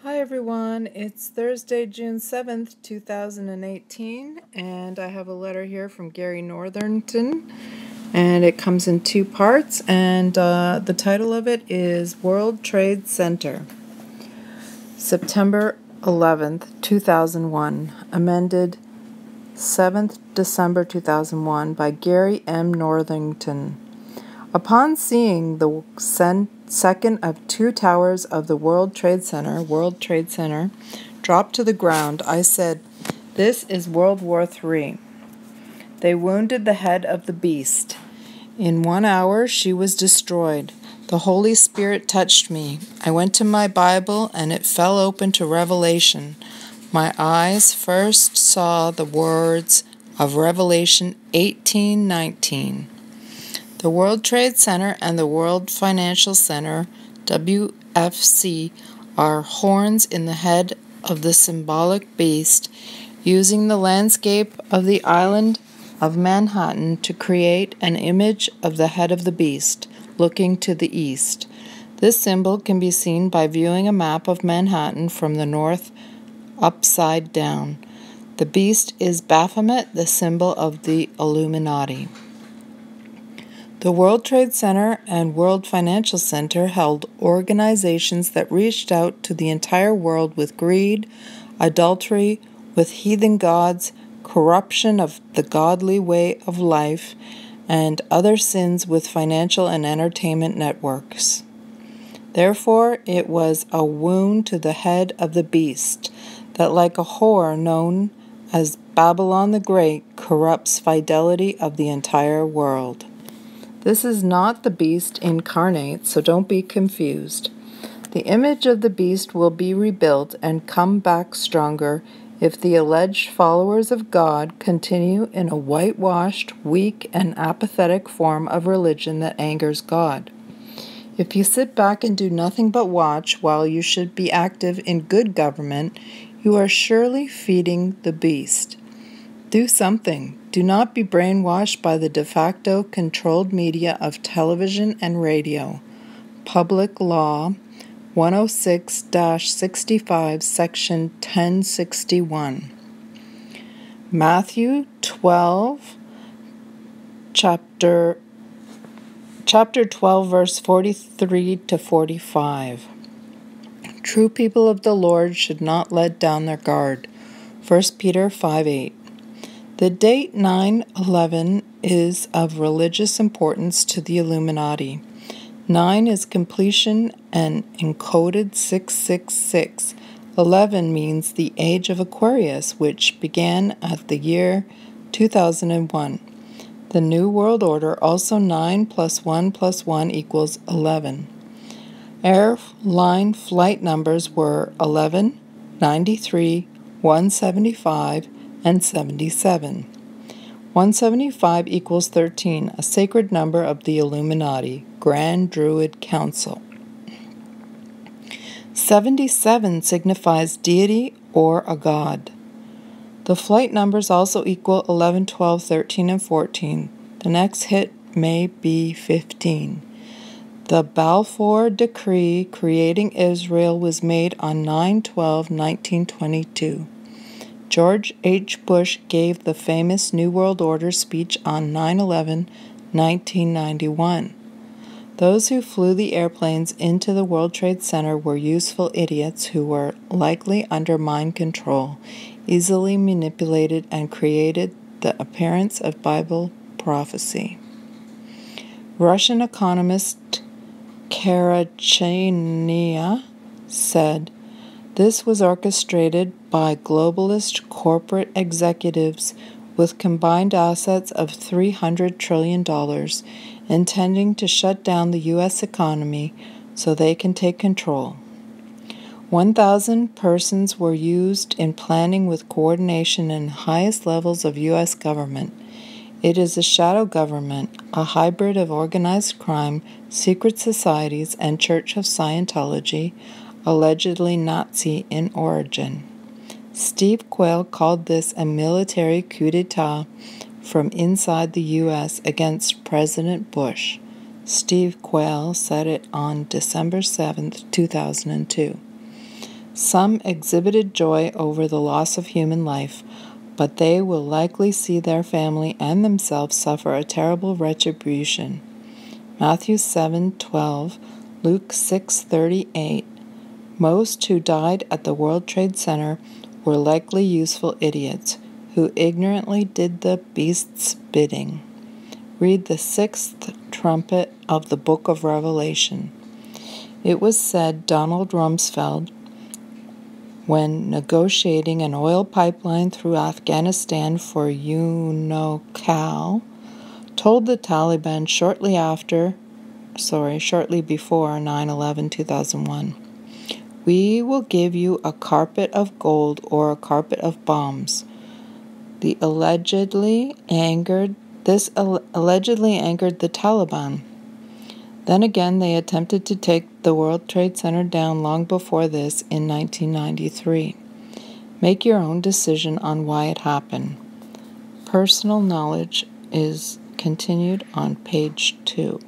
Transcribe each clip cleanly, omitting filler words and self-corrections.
Hi everyone, it's Thursday, June 7th, 2018, and I have a letter here from Gary Northington, and it comes in two parts, and the title of it is World Trade Center, September 11th, 2001, amended 7th December 2001 by Gary M. Northington. Upon seeing the second of two towers of the World Trade Center, drop to the ground, I said, "This is World War III." They wounded the head of the beast. In 1 hour she was destroyed. The Holy Spirit touched me. I went to my Bible, and it fell open to Revelation. My eyes first saw the words of Revelation 18:19. The World Trade Center and the World Financial Center, WFC, are horns in the head of the symbolic beast, using the landscape of the island of Manhattan to create an image of the head of the beast, looking to the east. This symbol can be seen by viewing a map of Manhattan from the north upside down. The beast is Baphomet, the symbol of the Illuminati. The World Trade Center and World Financial Center held organizations that reached out to the entire world with greed, adultery with heathen gods, corruption of the godly way of life, and other sins with financial and entertainment networks. Therefore, it was a wound to the head of the beast that, like a whore known as Babylon the Great, corrupts fidelity of the entire world. This is not the beast incarnate, so don't be confused. The image of the beast will be rebuilt and come back stronger if the alleged followers of God continue in a whitewashed, weak, and apathetic form of religion that angers God. If you sit back and do nothing but watch while you should be active in good government, you are surely feeding the beast. Do something. Do not be brainwashed by the de facto controlled media of television and radio. Public Law 106-65, Section 1061. Matthew 12, chapter 12, verse 43 to 45. True people of the Lord should not let down their guard. 1 Peter 5:8. The date 9/11 is of religious importance to the Illuminati. 9 is completion and encoded 666. 11 means the age of Aquarius, which began at the year 2001. The New World Order, also 9 plus 1 plus 1 equals 11. Airline flight numbers were 11, 93, 175, and 77. 175 equals 13, a sacred number of the Illuminati, Grand Druid Council. 77 signifies deity or a god. The flight numbers also equal 11, 12, 13, and 14. The next hit may be 15. The Balfour Decree creating Israel was made on 9/12/1922. George H. Bush gave the famous New World Order speech on 9/11/1991. Those who flew the airplanes into the World Trade Center were useful idiots who were likely under mind control, easily manipulated, and created the appearance of Bible prophecy. Russian economist Karachenia said, "This was orchestrated by globalist corporate executives with combined assets of $300 trillion, intending to shut down the U.S. economy so they can take control. 1,000 persons were used in planning with coordination in highest levels of U.S. government. It is a shadow government, a hybrid of organized crime, secret societies, and Church of Scientology, allegedly Nazi in origin." Steve Quayle called this a military coup d'etat from inside the U.S. against President Bush. Steve Quayle said it on December 7, 2002. Some exhibited joy over the loss of human life, but they will likely see their family and themselves suffer a terrible retribution. Matthew 7:12, Luke 6:38. Most who died at the World Trade Center were likely useful idiots who ignorantly did the beast's bidding. Read the 6th trumpet of the book of Revelation. It was said Donald Rumsfeld, when negotiating an oil pipeline through Afghanistan for UNOCAL, told the Taliban shortly before 9/11/2001, "We will give you a carpet of gold or a carpet of bombs." This allegedly angered the Taliban. Then again, they attempted to take the World Trade Center down long before this in 1993. Make your own decision on why it happened. Personal knowledge is continued on page 2.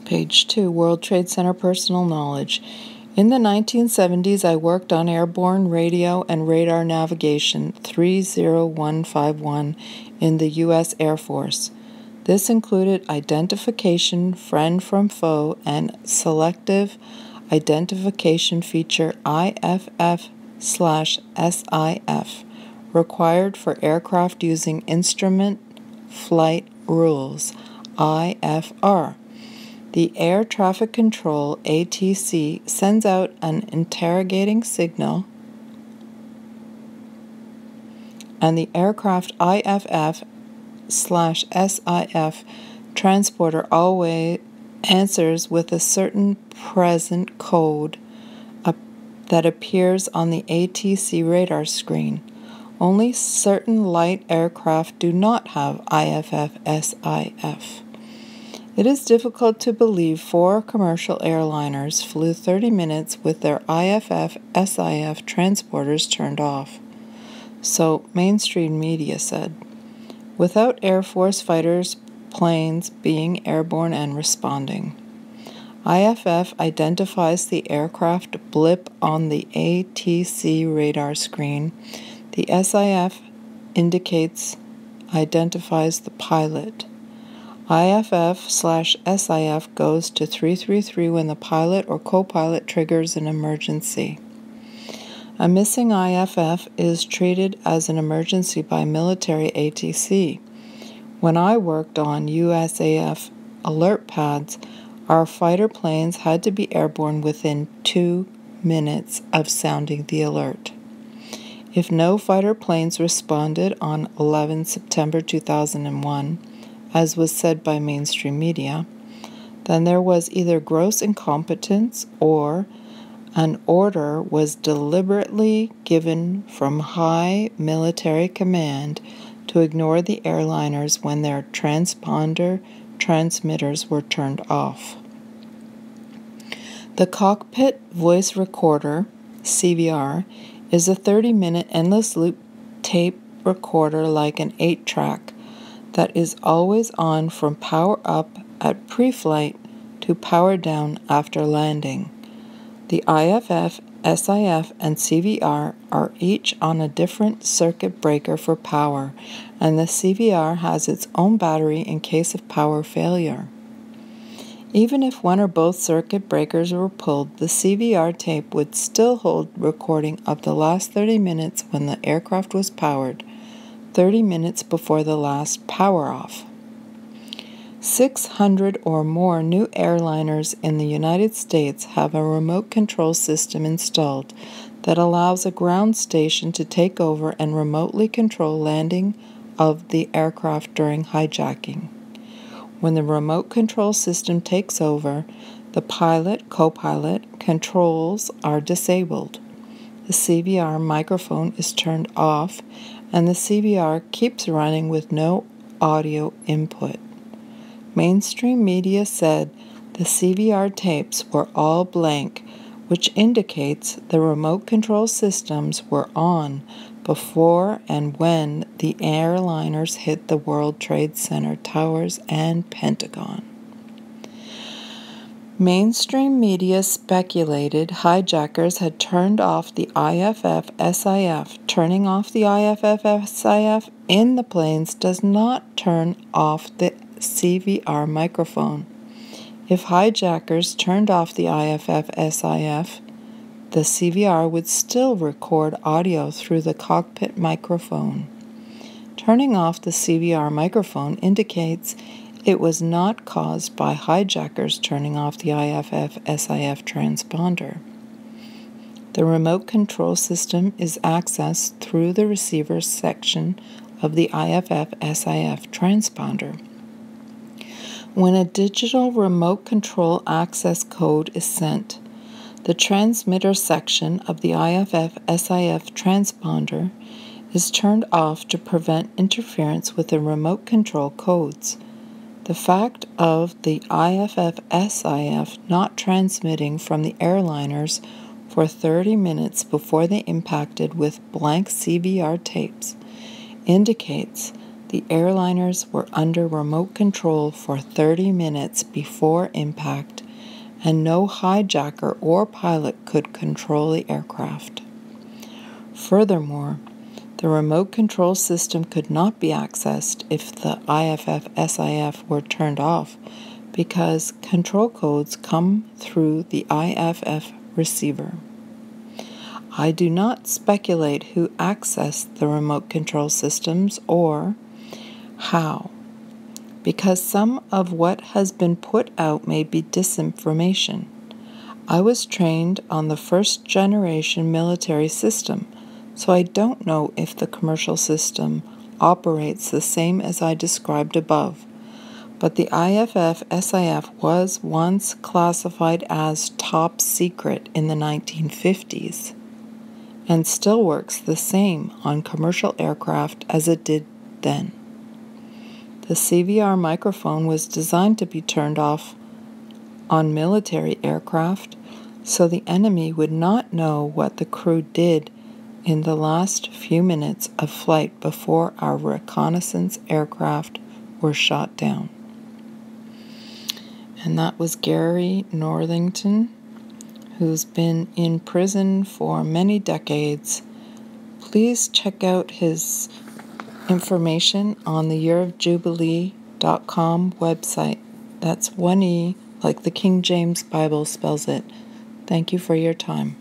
Page 2, World Trade Center personal knowledge. In the 1970s, I worked on airborne radio and radar navigation 30151 in the U.S. Air Force. This included identification, friend from foe, and selective identification feature IFF/SIF, required for aircraft using Instrument Flight Rules, IFR. The Air Traffic Control, ATC, sends out an interrogating signal, and the aircraft IFF/SIF transporter always answers with a certain present code that appears on the ATC radar screen. Only certain light aircraft do not have IFF/SIF. It is difficult to believe 4 commercial airliners flew 30 minutes with their IFF/SIF transporters turned off. So mainstream media said, without Air Force fighters planes being airborne and responding. IFF identifies the aircraft blip on the ATC radar screen. The SIF identifies the pilot. IFF/SIF goes to 333 when the pilot or co-pilot triggers an emergency. A missing IFF is treated as an emergency by military ATC. When I worked on USAF alert pads, our fighter planes had to be airborne within 2 minutes of sounding the alert. If no fighter planes responded on 11 September 2001, as was said by mainstream media, then there was either gross incompetence or an order was deliberately given from high military command to ignore the airliners when their transponder transmitters were turned off. The cockpit voice recorder, CVR, is a 30-minute endless loop tape recorder like an 8-track that is always on from power up at pre-flight to power down after landing. The IFF, SIF, and CVR are each on a different circuit breaker for power, and the CVR has its own battery in case of power failure. Even if one or both circuit breakers were pulled, the CVR tape would still hold recording of the last 30 minutes when the aircraft was powered, 30 minutes before the last power off. 600 or more new airliners in the United States have a remote control system installed that allows a ground station to take over and remotely control landing of the aircraft during hijacking. When the remote control system takes over, the pilot, co-pilot controls are disabled. The CVR microphone is turned off, and the CVR keeps running with no audio input. Mainstream media said the CVR tapes were all blank, which indicates the remote control systems were on before and when the airliners hit the World Trade Center towers and Pentagon. Mainstream media speculated hijackers had turned off the IFF-SIF. Turning off the IFF-SIF in the planes does not turn off the CVR microphone. If hijackers turned off the IFF-SIF, the CVR would still record audio through the cockpit microphone. Turning off the CVR microphone indicates it was not caused by hijackers turning off the IFF-SIF transponder. The remote control system is accessed through the receiver section of the IFF-SIF transponder. When a digital remote control access code is sent, the transmitter section of the IFF-SIF transponder is turned off to prevent interference with the remote control codes. The fact of the IFF-SIF not transmitting from the airliners for 30 minutes before they impacted with blank CVR tapes indicates the airliners were under remote control for 30 minutes before impact, and no hijacker or pilot could control the aircraft. Furthermore, the remote control system could not be accessed if the IFF-SIF were turned off because control codes come through the IFF receiver. I do not speculate who accessed the remote control systems or how, because some of what has been put out may be disinformation. I was trained on the first-generation military system, so I don't know if the commercial system operates the same as I described above, but the IFF-SIF was once classified as top secret in the 1950s and still works the same on commercial aircraft as it did then. The CVR microphone was designed to be turned off on military aircraft so the enemy would not know what the crew did in the last few minutes of flight before our reconnaissance aircraft were shot down. And that was Gary Northington, who's been in prison for many decades. Please check out his information on the yearofjubilee.com website. That's 1E, like the King James Bible spells it. Thank you for your time.